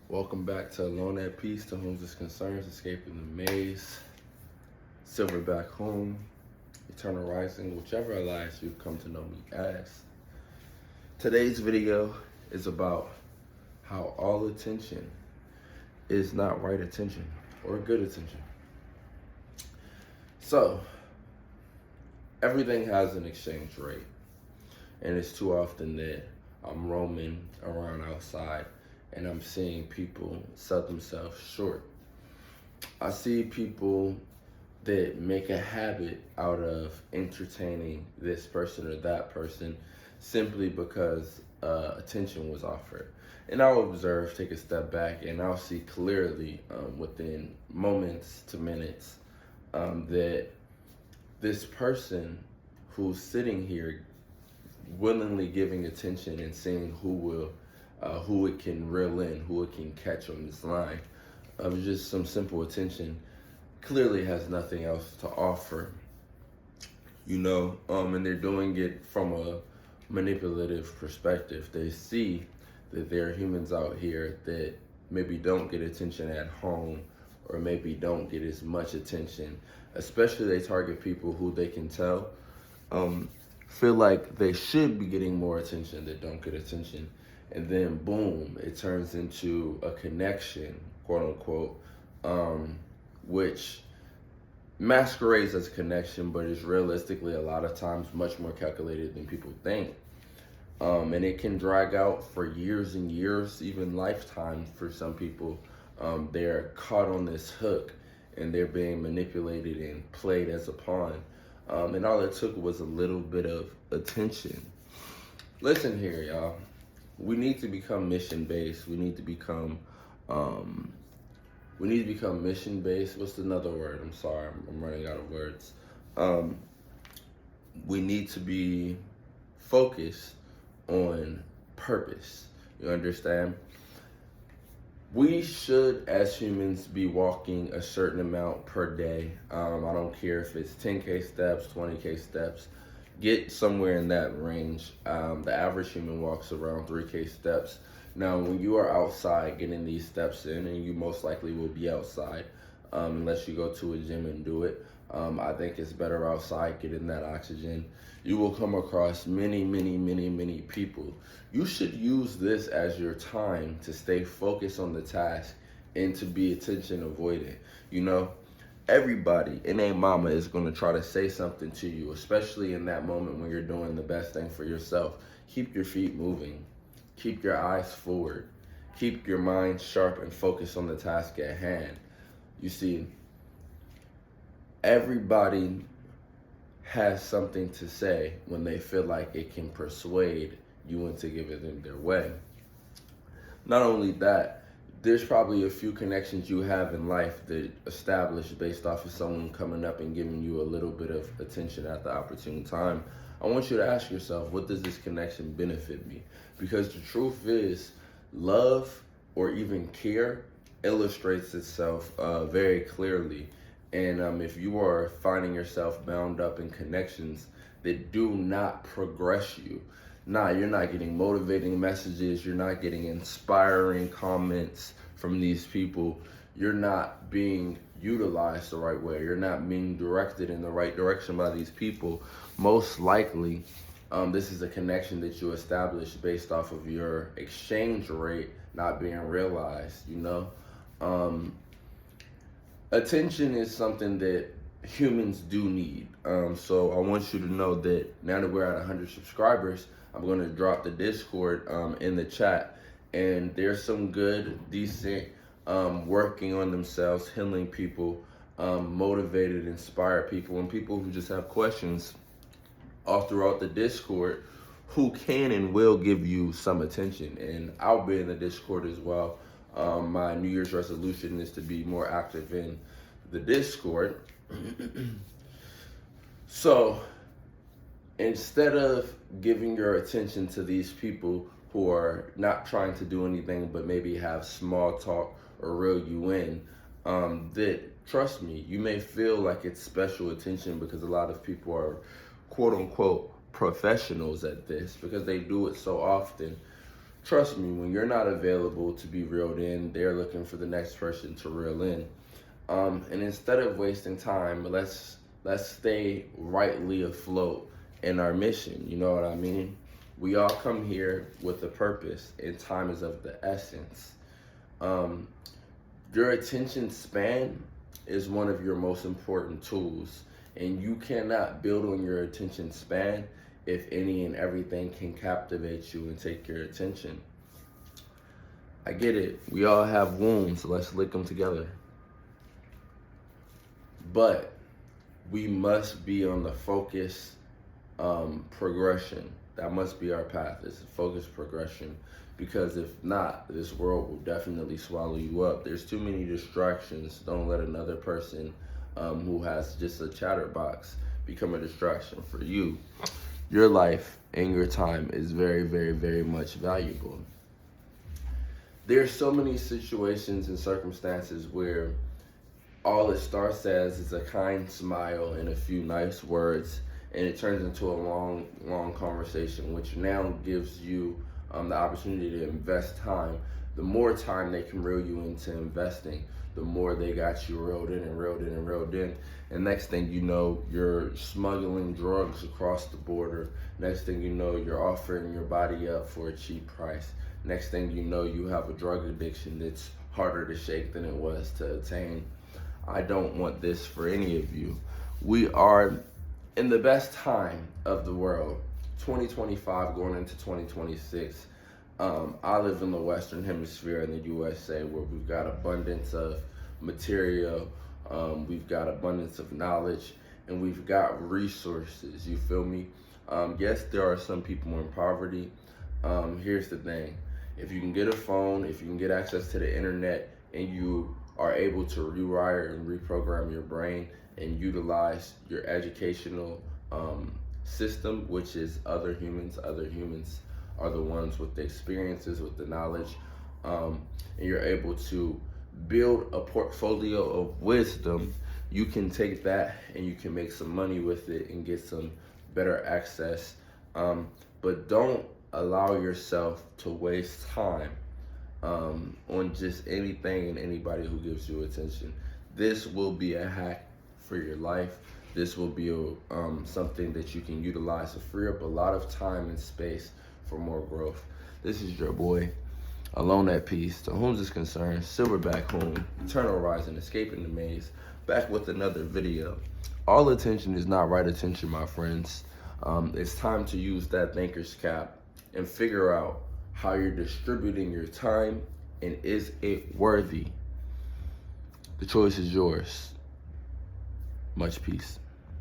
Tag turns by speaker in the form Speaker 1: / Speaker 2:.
Speaker 1: Welcome back to Alone at Peace, to whom is concerns, escaping the maze, Silverback home, Eternal Rising, whichever alliance you've come to know me as. Today's video is about how all attention is not right attention or good attention. So, everything has an exchange rate, and it's too often that I'm roaming around outside and I'm seeing people sell themselves short. I see people that make a habit out of entertaining this person or that person simply because attention was offered. And I'll observe, take a step back, and I'll see clearly within moments to minutes that this person who's sitting here willingly giving attention and seeing who it can reel in, who it can catch on this line of just some simple attention, clearly has nothing else to offer, and they're doing it from a manipulative perspective. They see that there are humans out here that maybe don't get attention at home or maybe don't get as much attention, especially they target people who they can tell feel like they should be getting more attention that don't get attention. And then boom, it turns into a connection, quote unquote, which masquerades as a connection, but is realistically a lot of times much more calculated than people think. And it can drag out for years and years, even lifetimes for some people. They're caught on this hook and they're being manipulated and played as a pawn. And all it took was a little bit of attention. Listen here, y'all. We need to become mission-based. We need to become mission-based. What's another word? I'm sorry, I'm running out of words. We need to be focused on purpose. You understand? We should, as humans, be walking a certain amount per day. I don't care if it's 10K steps, 20K steps. Get somewhere in that range. The average human walks around 3K steps. Now, when you are outside getting these steps in, and you most likely will be outside, unless you go to a gym and do it, I think it's better outside getting that oxygen. You will come across many, many, many, many people. You should use this as your time to stay focused on the task and to be attention avoidant. Everybody and their mama is going to try to say something to you, especially in that moment when you're doing the best thing for yourself. Keep your feet moving. Keep your eyes forward. Keep your mind sharp and focused on the task at hand. You see, everybody has something to say when they feel like it can persuade you into giving them their way. Not only that, there's probably a few connections you have in life that established based off of someone coming up and giving you a little bit of attention at the opportune time. I want you to ask yourself, what does this connection benefit me? Because the truth is, love or even care illustrates itself very clearly. And if you are finding yourself bound up in connections that do not progress you, you're not getting motivating messages, you're not getting inspiring comments from these people, you're not being utilized the right way, you're not being directed in the right direction by these people, most likely this is a connection that you established based off of your exchange rate not being realized, Attention is something that humans do need. So I want you to know that now that we're at 100 subscribers, I'm going to drop the Discord in the chat. And there's some good, decent, working on themselves, healing people, motivated, inspired people, and people who just have questions all throughout the Discord who can and will give you some attention. And I'll be in the Discord as well. My New Year's resolution is to be more active in the Discord. So instead of giving your attention to these people who are not trying to do anything but maybe have small talk or reel you in, that, trust me, you may feel like it's special attention because a lot of people are quote unquote professionals at this because they do it so often. trust me, when you're not available to be reeled in, they're looking for the next person to reel in. And instead of wasting time, let's stay rightly afloat in our mission. You know what I mean? We all come here with a purpose, and time is of the essence. Your attention span is one of your most important tools, and you cannot build on your attention span if any and everything can captivate you and take your attention. I get it. We all have wounds. Let's lick them together. But we must be on the focus progression. That must be our path. It's a focused progression. Because if not, this world will definitely swallow you up. There's too many distractions. Don't let another person who has just a chatterbox become a distraction for you. Your life and your time is very, very, very much valuable. There's so many situations and circumstances where all it starts as is a kind smile and a few nice words, and it turns into a long, long conversation, which now gives you the opportunity to invest time. The more time they can reel you into investing, the more they got you reeled in and reeled in and reeled in. And next thing you know, you're smuggling drugs across the border. Next thing you know, you're offering your body up for a cheap price. Next thing you know, you have a drug addiction that's harder to shake than it was to attain. I don't want this for any of you. We are in the best time of the world, 2025 going into 2026. I live in the Western Hemisphere in the USA, where we've got abundance of material, we've got abundance of knowledge, and we've got resources, you feel me? Yes, there are some people in poverty. Here's the thing. If you can get a phone, if you can get access to the internet, and you are able to rewire and reprogram your brain and utilize your educational system, which is other humans are the ones with the experiences, with the knowledge, and you're able to build a portfolio of wisdom, you can take that and you can make some money with it and get some better access. But don't allow yourself to waste time on just anything and anybody who gives you attention. This will be a hack for your life. This will be something that you can utilize to free up a lot of time and space for more growth. This is your boy, Alone at Peace. To whom is concerned, Silverback home, Eternal Rising, Escaping the Maze, back with another video. All attention is not right attention, my friends. It's time to use that thinker's cap and figure out how you're distributing your time, and is it worthy? The choice is yours. Much peace.